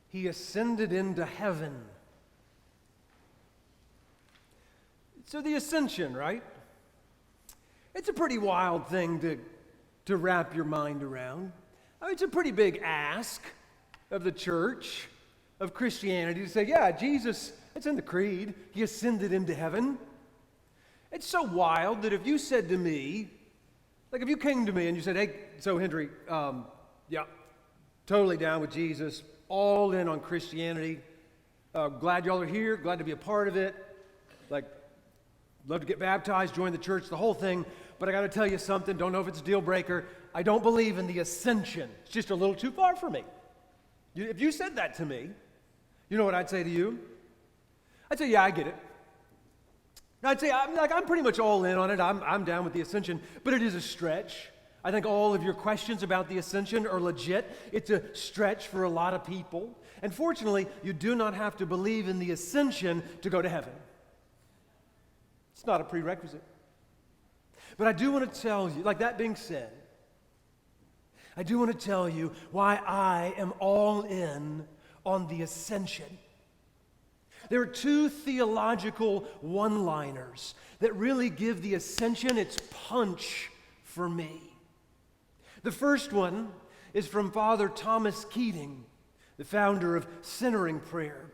He ascended into heaven. So the ascension, right? It's a pretty wild thing to wrap your mind around. I mean, it's a pretty big ask of the church, of Christianity, to say, yeah, Jesus, it's in the creed, he ascended into heaven. It's so wild that if you said to me, like if you came to me and you said, hey, so Hendree, yeah, totally down with Jesus, all in on Christianity, glad y'all are here, glad to be a part of it, like, love to get baptized, join the church, the whole thing, but I got to tell you something, don't know if it's a deal breaker, I don't believe in the ascension. It's just a little too far for me. If you said that to me, you know what I'd say to you? I'd say, yeah, I get it. I'd say, I'm pretty much all in on it. I'm down with the ascension, but it is a stretch. I think all of your questions about the ascension are legit. It's a stretch for a lot of people. And fortunately, you do not have to believe in the ascension to go to heaven. It's not a prerequisite. But I do want to tell you, like that being said, I do want to tell you why I am all in on the ascension. There are two theological one-liners that really give the ascension its punch for me. The first one is from Father Thomas Keating, the founder of Centering Prayer.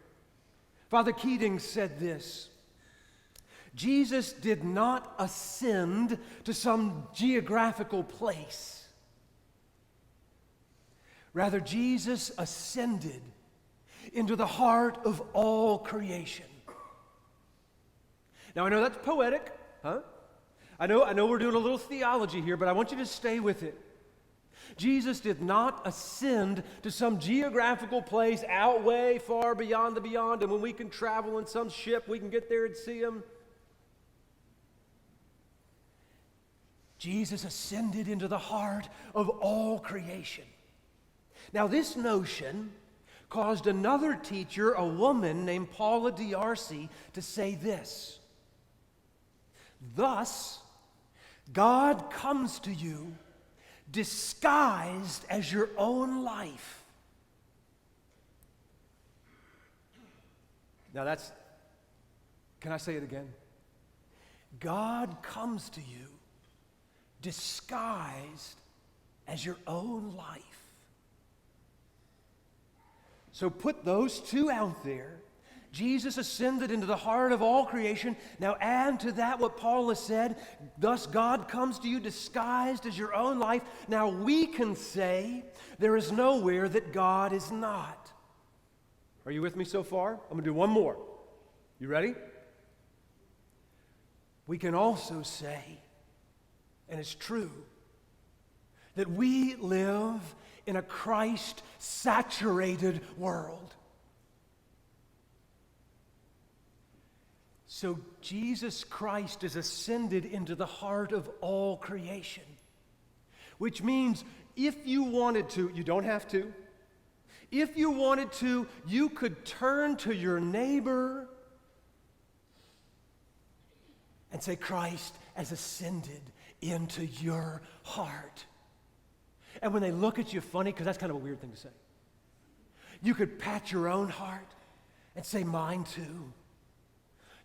Father Keating said this: Jesus did not ascend to some geographical place. Rather, Jesus ascended into the heart of all creation. Now, I know that's poetic, huh? I know we're doing a little theology here, but I want you to stay with it. Jesus did not ascend to some geographical place out way far beyond the beyond, and when we can travel in some ship, we can get there and see him. Jesus ascended into the heart of all creation. Now, this notion caused another teacher, a woman named Paula D'Arcy, to say this: thus, God comes to you disguised as your own life. Now can I say it again? God comes to you disguised as your own life. So put those two out there. Jesus ascended into the heart of all creation. Now add to that what Paul has said, thus God comes to you disguised as your own life. Now we can say there is nowhere that God is not. Are you with me so far? I'm going to do one more. You ready? We can also say, and it's true, that we live in a Christ-saturated world. So Jesus Christ is ascended into the heart of all creation, which means if you wanted to, you don't have to, if you wanted to, you could turn to your neighbor and say, Christ has ascended into your heart. And when they look at you funny, because that's kind of a weird thing to say, you could pat your own heart and say, mine too.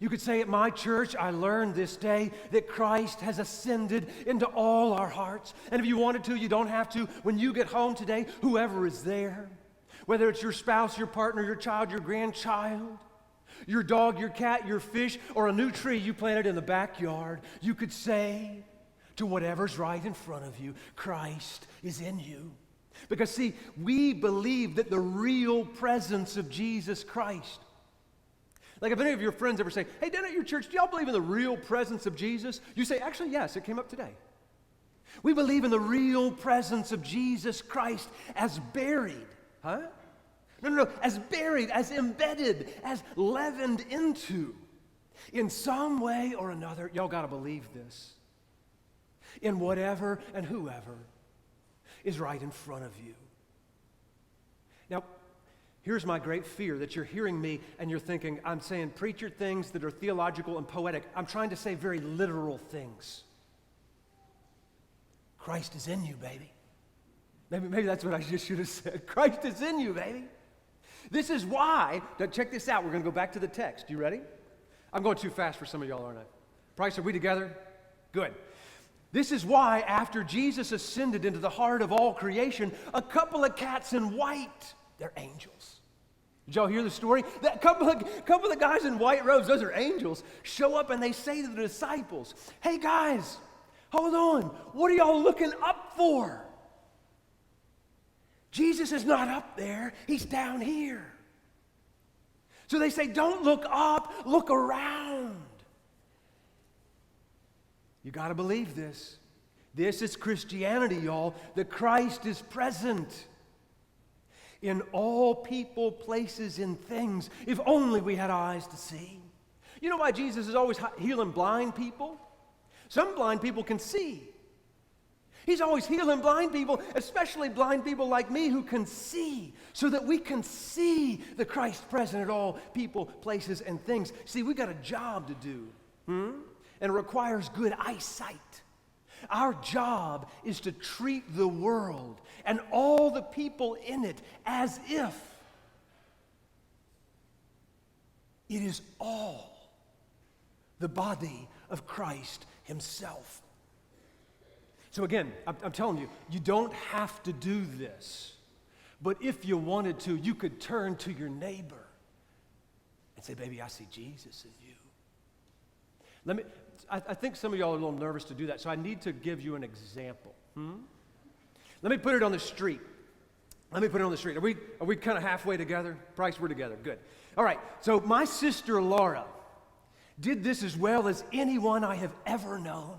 You could say, at my church, I learned this day that Christ has ascended into all our hearts. And if you wanted to, you don't have to. When you get home today, whoever is there, whether it's your spouse, your partner, your child, your grandchild, your dog, your cat, your fish, or a new tree you planted in the backyard, you could say to whatever's right in front of you, Christ is in you. Because see, we believe that the real presence of Jesus Christ. Like if any of your friends ever say, hey, down at your church, do y'all believe in the real presence of Jesus? You say, actually, yes, it came up today. We believe in the real presence of Jesus Christ as buried, huh? No, as buried, as embedded, as leavened into, in some way or another. Y'all got to believe this. In whatever and whoever is right in front of you. Now, here's my great fear, that you're hearing me and you're thinking, I'm saying preacher things that are theological and poetic. I'm trying to say very literal things. Christ is in you, baby. Maybe that's what I just should have said. Christ is in you, baby. This is why, now check this out, we're going to go back to the text. You ready? I'm going too fast for some of y'all, aren't I? Price, are we together? Good. This is why, after Jesus ascended into the heart of all creation, a couple of cats in white, they're angels. Did y'all hear the story? That couple of guys in white robes, those are angels, show up and they say to the disciples, hey guys, hold on, what are y'all looking up for? Jesus is not up there, he's down here. So they say, don't look up, look around. You got to believe this. This is Christianity, y'all. The Christ is present in all people, places, and things. If only we had eyes to see. You know why Jesus is always healing blind people? Some blind people can see. He's always healing blind people, especially blind people like me who can see, so that we can see the Christ present at all people, places, and things. See, we got a job to do, and it requires good eyesight. Our job is to treat the world and all the people in it as if it is all the body of Christ himself. So again, I'm telling you, you don't have to do this. But if you wanted to, you could turn to your neighbor and say, baby, I see Jesus in you. I think some of y'all are a little nervous to do that, so I need to give you an example. Let me put it on the street. Are we kind of halfway together? Price, we're together. Good. All right, so my sister Laura did this as well as anyone I have ever known.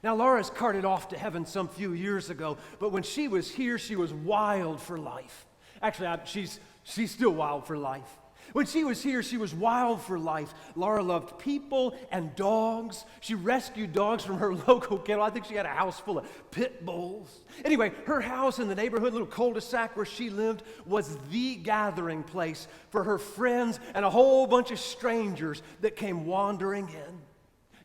Now, Laura's carted off to heaven some few years ago, but when she was here, she was wild for life. Actually, she's still wild for life. When she was here, she was wild for life. Laura loved people and dogs. She rescued dogs from her local kennel. I think she had a house full of pit bulls. Anyway, her house in the neighborhood, little cul-de-sac where she lived, was the gathering place for her friends and a whole bunch of strangers that came wandering in.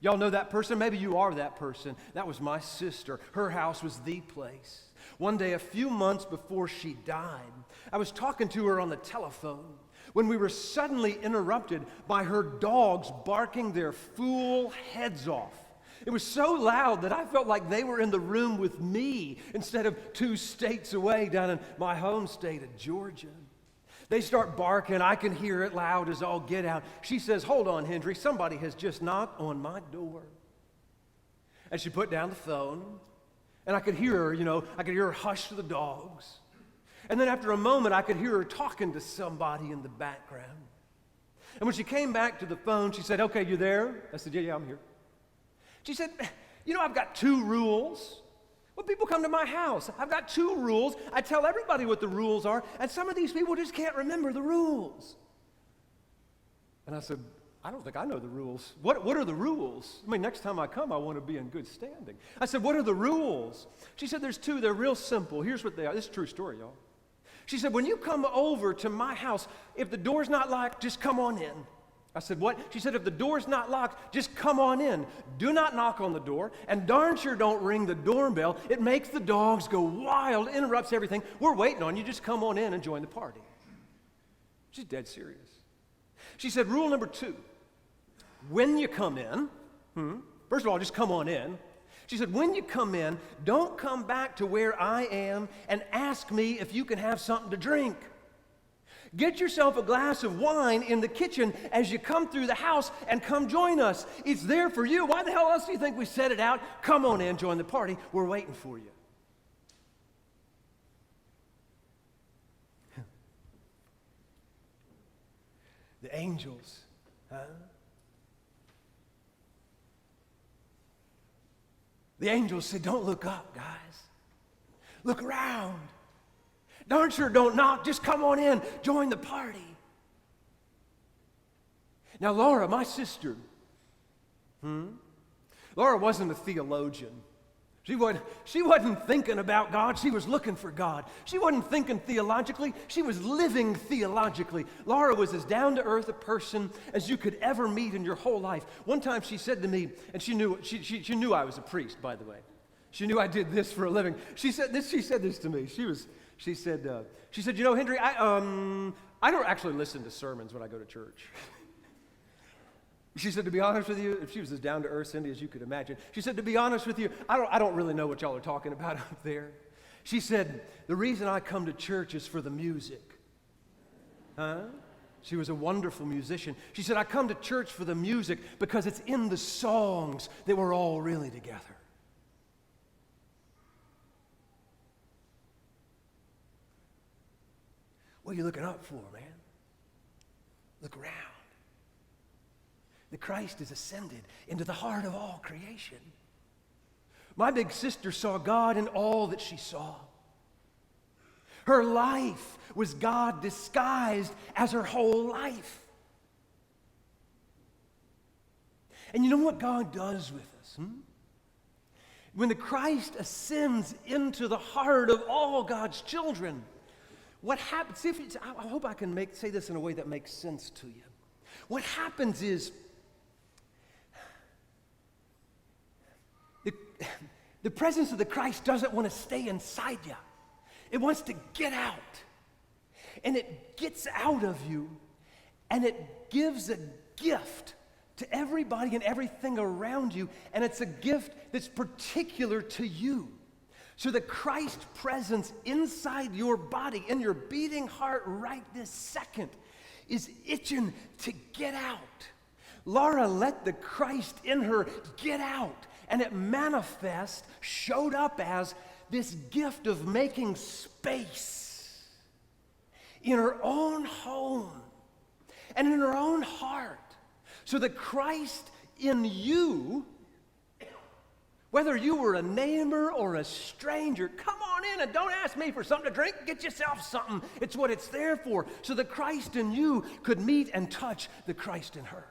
Y'all know that person? Maybe you are that person. That was my sister. Her house was the place. One day, a few months before she died, I was talking to her on the telephone when we were suddenly interrupted by her dogs barking their fool heads off. It was so loud that I felt like they were in the room with me instead of 2 states away down in my home state of Georgia. They start barking. I can hear it loud as all get out. She says, hold on, Hendree, somebody has just knocked on my door. And she put down the phone, and I could hear her, I could hear her hush to the dogs. And then after a moment, I could hear her talking to somebody in the background. And when she came back to the phone, she said, okay, you there? I said, yeah, I'm here. She said, I've got 2 rules. When people come to my house, I've got 2 rules. I tell everybody what the rules are, and some of these people just can't remember the rules. And I said, I don't think I know the rules. What are the rules? Next time I come, I want to be in good standing. I said, what are the rules? She said, there's 2. They're real simple. Here's what they are. This is a true story, y'all. She said, when you come over to my house, if the door's not locked, just come on in. I said, what? She said, if the door's not locked, just come on in. Do not knock on the door, and darn sure don't ring the doorbell. It makes the dogs go wild, interrupts everything. We're waiting on you. Just come on in and join the party. She's dead serious. She said, rule number 2, when you come in, first of all, just come on in. She said, when you come in, don't come back to where I am and ask me if you can have something to drink. Get yourself a glass of wine in the kitchen as you come through the house and come join us. It's there for you. Why the hell else do you think we set it out? Come on in, join the party. We're waiting for you. The angels, huh? The angels said, don't look up, guys. Look around. Darn sure don't knock. Just come on in. Join the party. Now, Laura, my sister, Laura wasn't a theologian. She wasn't thinking about God. She was looking for God. She wasn't thinking theologically. She was living theologically. Laura was as down-to-earth a person as you could ever meet in your whole life. One time she said to me, and she knew I was a priest, by the way. She knew I did this for a living. She said this to me. She said, you know, Hendree, I don't actually listen to sermons when I go to church. She said, to be honest with you, if she was as down-to-earth Cindy as you could imagine, she said, to be honest with you, I don't really know what y'all are talking about up there. She said, the reason I come to church is for the music. Huh? She was a wonderful musician. She said, I come to church for the music because it's in the songs that we're all really together. What are you looking up for, man? Look around. The Christ is ascended into the heart of all creation. My big sister saw God in all that she saw. Her life was God disguised as her whole life. And you know what God does with us? When the Christ ascends into the heart of all God's children, what happens? See if I hope I can say this in a way that makes sense to you. What happens is the presence of the Christ doesn't want to stay inside you. It wants to get out. And it gets out of you, and it gives a gift to everybody and everything around you, and it's a gift that's particular to you. So the Christ presence inside your body, in your beating heart right this second, is itching to get out. Laura let the Christ in her get out, and it showed up as this gift of making space in her own home and in her own heart. So the Christ in you, whether you were a neighbor or a stranger, come on in and don't ask me for something to drink. Get yourself something. It's what it's there for. So the Christ in you could meet and touch the Christ in her.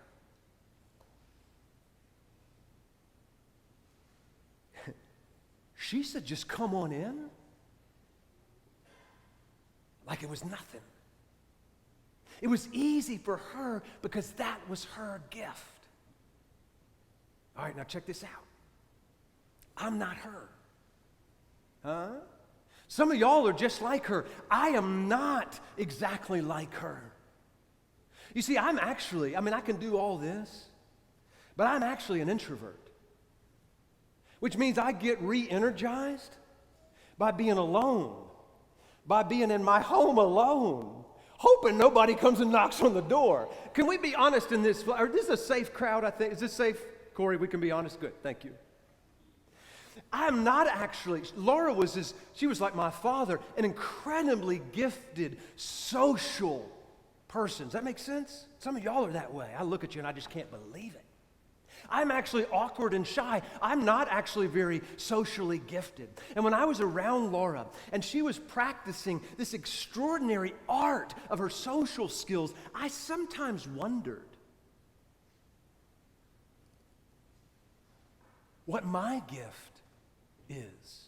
She said, just come on in. Like it was nothing. It was easy for her because that was her gift. All right, now check this out. I'm not her. Huh? Some of y'all are just like her. I am not exactly like her. You see, I can do all this, but I'm actually an introvert. Which means I get re-energized by being alone, by being in my home alone, hoping nobody comes and knocks on the door. Can we be honest in this? Or this is a safe crowd, I think. Is this safe? Corey, we can be honest? Good, thank you. I'm not actually, Laura she was like my father, an incredibly gifted social person. Does that make sense? Some of y'all are that way. I look at you and I just can't believe it. I'm actually awkward and shy. I'm not actually very socially gifted. And when I was around Laura and she was practicing this extraordinary art of her social skills, I sometimes wondered what my gift is.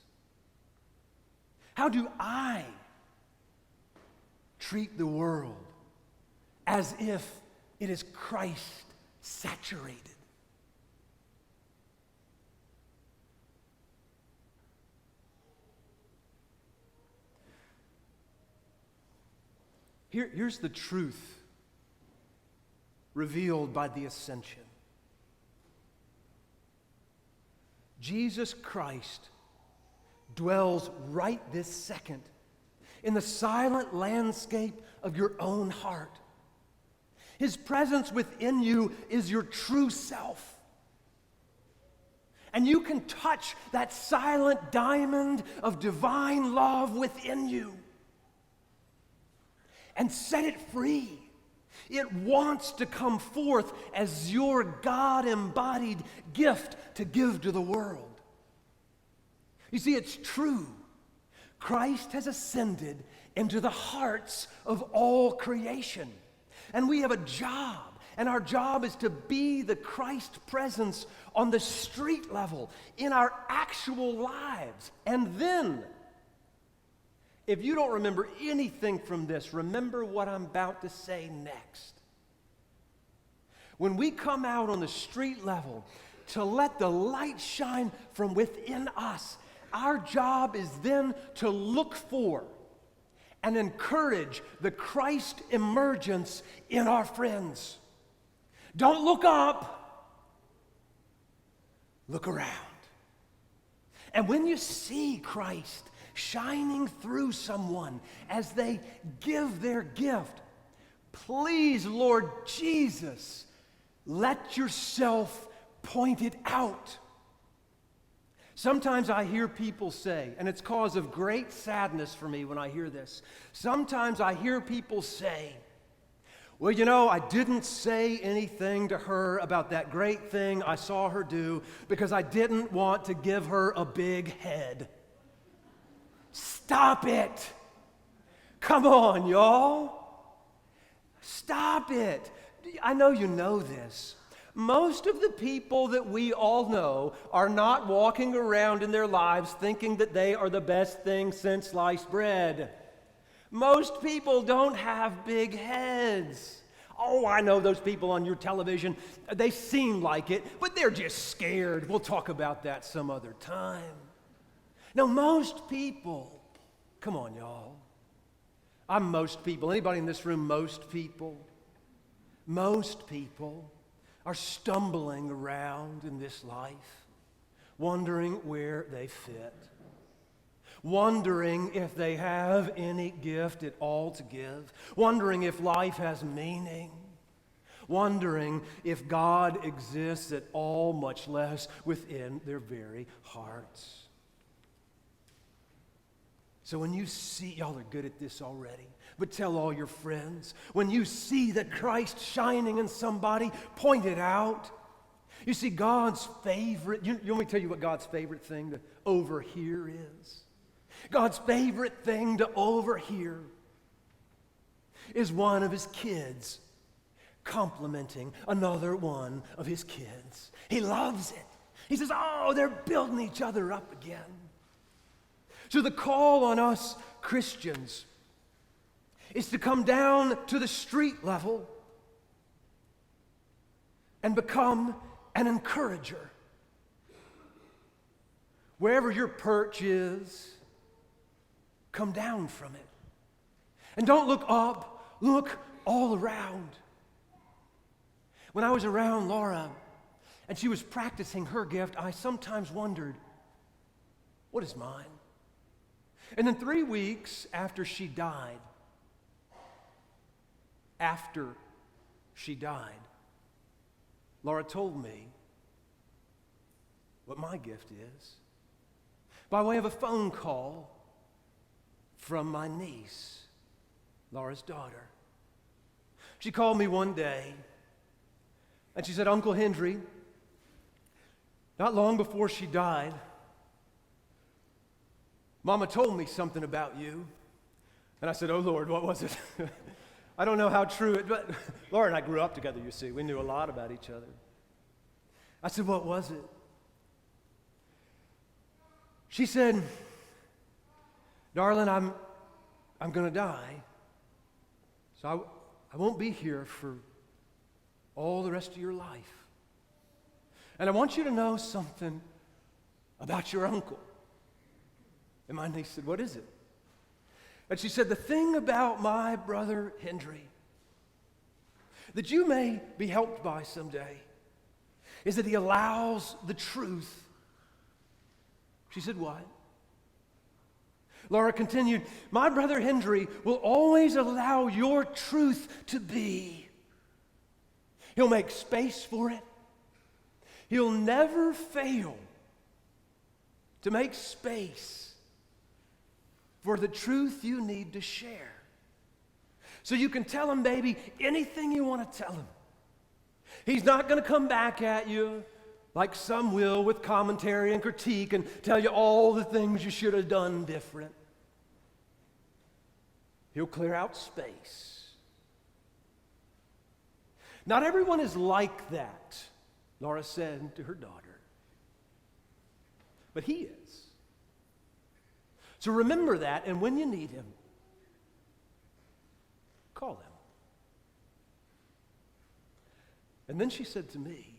How do I treat the world as if it is Christ saturated? Here's the truth revealed by the ascension. Jesus Christ dwells right this second in the silent landscape of your own heart. His presence within you is your true self. And you can touch that silent diamond of divine love within you and set it free. It wants to come forth as your God-embodied gift to give to the world. You see, it's true. Christ has ascended into the hearts of all creation. And we have a job, and our job is to be the Christ presence on the street level, in our actual lives. And then, if you don't remember anything from this, remember what I'm about to say next. When we come out on the street level to let the light shine from within us, our job is then to look for and encourage the Christ emergence in our friends. Don't look up, look around. And when you see Christ shining through someone as they give their gift, please, Lord Jesus, let yourself point it out. Sometimes I hear people say, and it's cause of great sadness for me when I hear this, sometimes I hear people say, well, you know, I didn't say anything to her about that great thing I saw her do because I didn't want to give her a big head. Stop it. Come on, y'all. Stop it. I know you know this. Most of the people that we all know are not walking around in their lives thinking that they are the best thing since sliced bread. Most people don't have big heads. Oh, I know those people on your television. They seem like it, but they're just scared. We'll talk about that some other time. No, most people, come on, y'all. I'm most people. Anybody in this room, most people? Most people are stumbling around in this life, wondering where they fit, wondering if they have any gift at all to give, wondering if life has meaning, wondering if God exists at all, much less within their very hearts. So when you see, y'all are good at this already, but tell all your friends, when you see that Christ shining in somebody, point it out. You see, God's favorite, you want me to tell you what God's favorite thing to overhear is? God's favorite thing to overhear is one of his kids complimenting another one of his kids. He loves it. He says, oh, they're building each other up again. So the call on us Christians is to come down to the street level and become an encourager. Wherever your perch is, come down from it. And don't look up, look all around. When I was around Laura and she was practicing her gift, I sometimes wondered, what is mine? And then 3 weeks after she died, Laura told me what my gift is by way of a phone call from my niece, Laura's daughter. She called me one day and she said, Uncle Hendree, not long before she died, Mama told me something about you. And I said, oh Lord, what was it? I don't know how true it, but Laura and I grew up together, you see. We knew a lot about each other. I said, what was it? She said, darling, I'm going to die. So I won't be here for all the rest of your life. And I want you to know something about your uncle. And my niece said, what is it? And she said, the thing about my brother Hendree that you may be helped by someday is that he allows the truth. She said, what? Laura continued, my brother Hendree will always allow your truth to be. He'll make space for it. He'll never fail to make space for the truth you need to share. So you can tell him, baby, anything you want to tell him. He's not going to come back at you like some will with commentary and critique and tell you all the things you should have done different. He'll clear out space. Not everyone is like that, Laura said to her daughter. But he is. So remember that, and when you need him, call him. And then she said to me,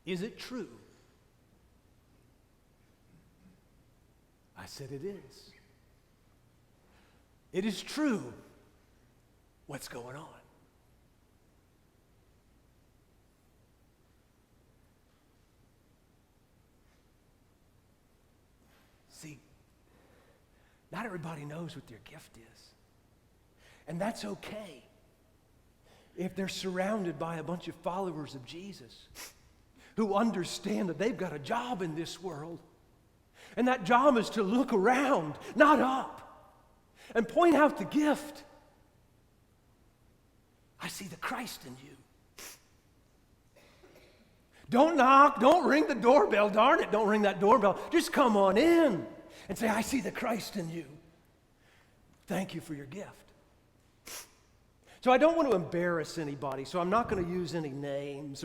is it true? I said, it is. It is true what's going on. See, not everybody knows what their gift is. And that's okay if they're surrounded by a bunch of followers of Jesus who understand that they've got a job in this world. And that job is to look around, not up, and point out the gift. I see the Christ in you. Don't knock, don't ring the doorbell. Darn it, don't ring that doorbell. Just come on in and say, I see the Christ in you. Thank you for your gift. So I don't want to embarrass anybody, so I'm not going to use any names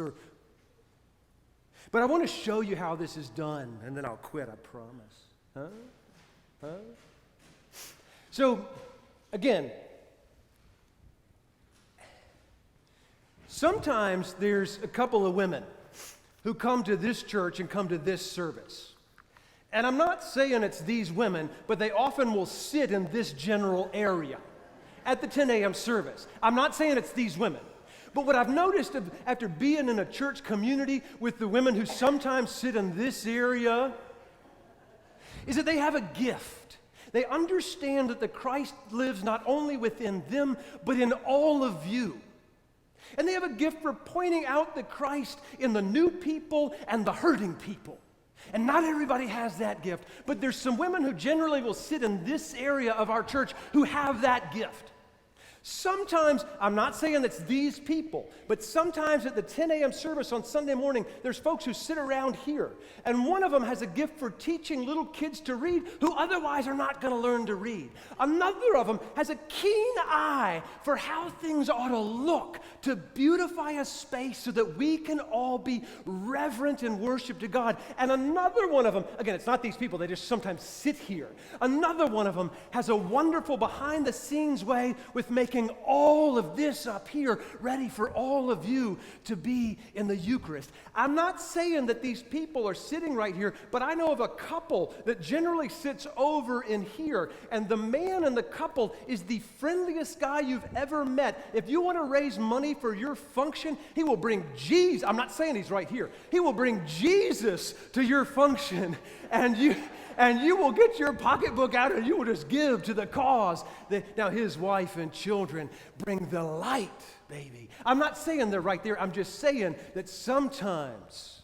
but I want to show you how this is done, and then I'll quit, I promise. Huh? So, again, sometimes there's a couple of women who come to this church and come to this service. And I'm not saying it's these women, but they often will sit in this general area at the 10 a.m. service. I'm not saying it's these women. But what I've noticed after being in a church community with the women who sometimes sit in this area is that they have a gift. They understand that the Christ lives not only within them, but in all of you. And they have a gift for pointing out the Christ in the new people and the hurting people. And not everybody has that gift, but there's some women who generally will sit in this area of our church who have that gift. Sometimes, I'm not saying it's these people, but sometimes at the 10 a.m. service on Sunday morning, there's folks who sit around here. And one of them has a gift for teaching little kids to read who otherwise are not going to learn to read. Another of them has a keen eye for how things ought to look to beautify a space so that we can all be reverent in worship to God. And another one of them, again, it's not these people, they just sometimes sit here. Another one of them has a wonderful behind-the-scenes way with making all of this up here ready for all of you to be in the Eucharist. I'm not saying that these people are sitting right here, but I know of a couple that generally sits over in here, and the man in the couple is the friendliest guy you've ever met. If you want to raise money for your function, he will bring Jesus. I'm not saying he's right here. He will bring Jesus to your function, and you will get your pocketbook out and you will just give to the cause. Now, his wife and children bring the light, baby. I'm not saying they're right there. I'm just saying that sometimes,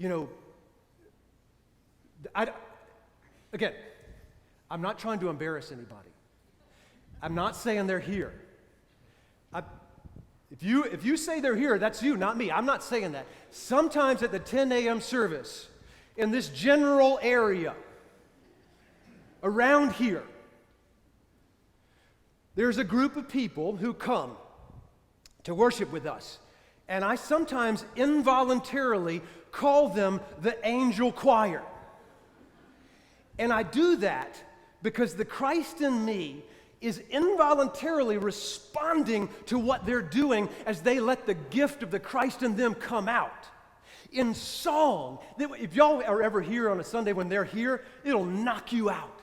again, I'm not trying to embarrass anybody. I'm not saying they're here. If you say they're here, that's you, not me. I'm not saying that. Sometimes at the 10 a.m. service, in this general area, around here, there's a group of people who come to worship with us. And I sometimes involuntarily call them the angel choir. And I do that because the Christ in me is involuntarily responding to what they're doing as they let the gift of the Christ in them come out. In song, if y'all are ever here on a Sunday when they're here, it'll knock you out.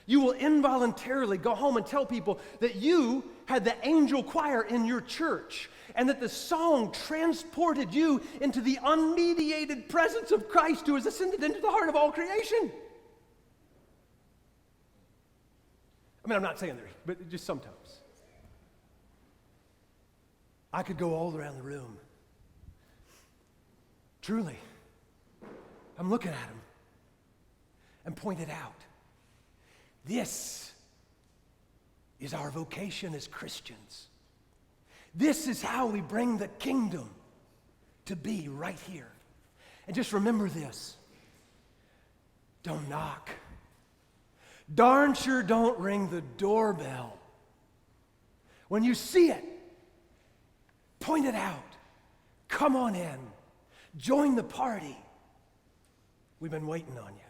You will involuntarily go home and tell people that you had the angel choir in your church and that the song transported you into the unmediated presence of Christ who has ascended into the heart of all creation. I mean, I'm not saying there, but just sometimes. I could go all around the room. Truly, I'm looking at him and point it out. This is our vocation as Christians. This is how we bring the kingdom to be right here. And just remember this. Don't knock. Darn sure don't ring the doorbell. When you see it, point it out. Come on in. Join the party. We've been waiting on you.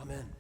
Amen.